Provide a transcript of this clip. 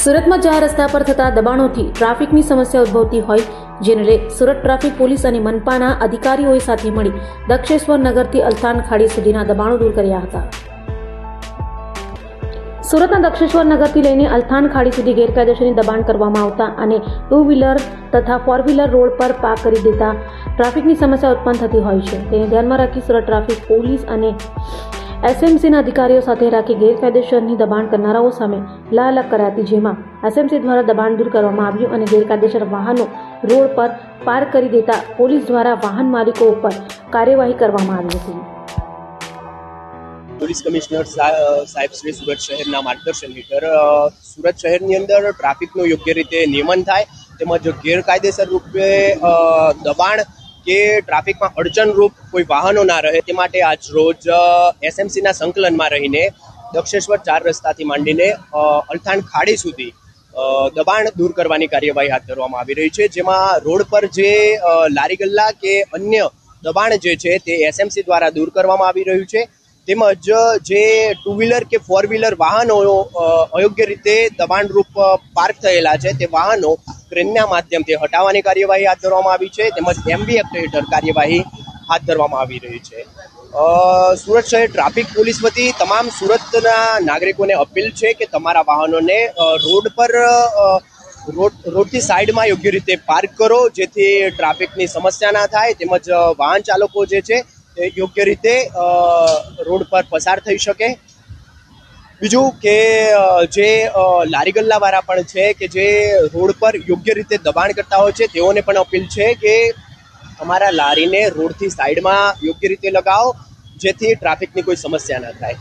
સુરતમાં 4 રસ્તા પર થતા દબાણોથી ટ્રાફિકની સમસ્યા ઉદ્ભવતી હોય, જેને લઈ સુરત ટ્રાફિક પોલીસ અને મનપાના અધિકારીઓએ સાથે મળી દક્ષેશ્વર નગરથી અલથાણ ખાડી સુધીના દબાણો દૂર કર્યા હતા. સુરતના દક્ષેશ્વર નગરથી લઈને અલથાણ ખાડી સુધી ગેરકાયદેસર દબાણ કરવામાં આવતા અને 2 વ્હીલર તથા 4 વ્હીલર રોડ પર પાર્ક કરી દેતા ટ્રાફિકની સમસ્યા ઉત્પન્ન થતી હોય છે. તેને ધ્યાનમાં રાખી સુરત ટ્રાફિક પોલીસ અને એસએમસીના અધિકારીઓ સાથે રાખી ગેરકાયદેસરની દબાણ કરનારાઓ સામે લાલક કરાતી, જેમાં એસએમસી દ્વારા દબાણ દૂર કરવામાં આવ્યું અને ગેરકાયદેસર વાહનો રોડ પર પાર્ક કરી દેતા પોલીસ દ્વારા વાહન માલિકો ઉપર કાર્યવાહી કરવામાં આવી હતી. પોલીસ કમિશનર સાહેબ શ્રી સુરત શહેરના માર્ગદર્શન હેઠળ સુરત શહેરની અંદર ટ્રાફિકનું યોગ્ય રીતે નિયમન થાય તેમજ ગેરકાયદેસર રૂપે દબાણ કે ટ્રાફિકમાં અડચણરૂપ કોઈ વાહનો ના રહે તે માટે આજ રોજ એસએમસીના સંકલનમાં રહીને દક્ષેશ્વર 4 રસ્તાથી માંડીને અલથાણ ખાડી સુધી દબાણ દૂર કરવાની કાર્યવાહી હાથ ધરવામાં આવી રહી છે, જેમાં રોડ પર જે લારી ગલ્લા કે અન્ય દબાણ જે છે તે એસએમસી દ્વારા દૂર કરવામાં આવી રહ્યું છે, તેમજ જે 2 વ્હીલર કે 4 વ્હીલર વાહનો અયોગ્ય રીતે દબાણરૂપ પાર્ક થયેલા છે તે વાહનો ક્રેનના માધ્યમથી હટાવવાની કાર્યવાહી હાથ ધરવામાં આવી છે, તેમજ એમવી એક્ટ હેઠળ કાર્યવાહી હાથ ધરવામાં આવી રહી છે. સુરત શહેર ટ્રાફિક પોલીસ વતી તમામ સુરતના નાગરિકોને અપીલ છે કે તમારા વાહનોને રોડ પર રોડથી સાઈડમાં યોગ્ય રીતે પાર્ક કરો, જેથી ટ્રાફિકની સમસ્યા ના થાય, તેમજ વાહન ચાલકો જે છે તે યોગ્ય રીતે રોડ પર પસાર થઈ શકે. બીજું કે જે લારી ગલ્લાવાળા પણ છે કે જે રોડ પર યોગ્ય રીતે દબાણ કરતા હોય છે તેઓને પણ અપીલ છે કે તમારા લારીને રોડથી સાઈડમાં યોગ્ય રીતે લગાવો, જેથી ટ્રાફિકની કોઈ સમસ્યા ન થાય.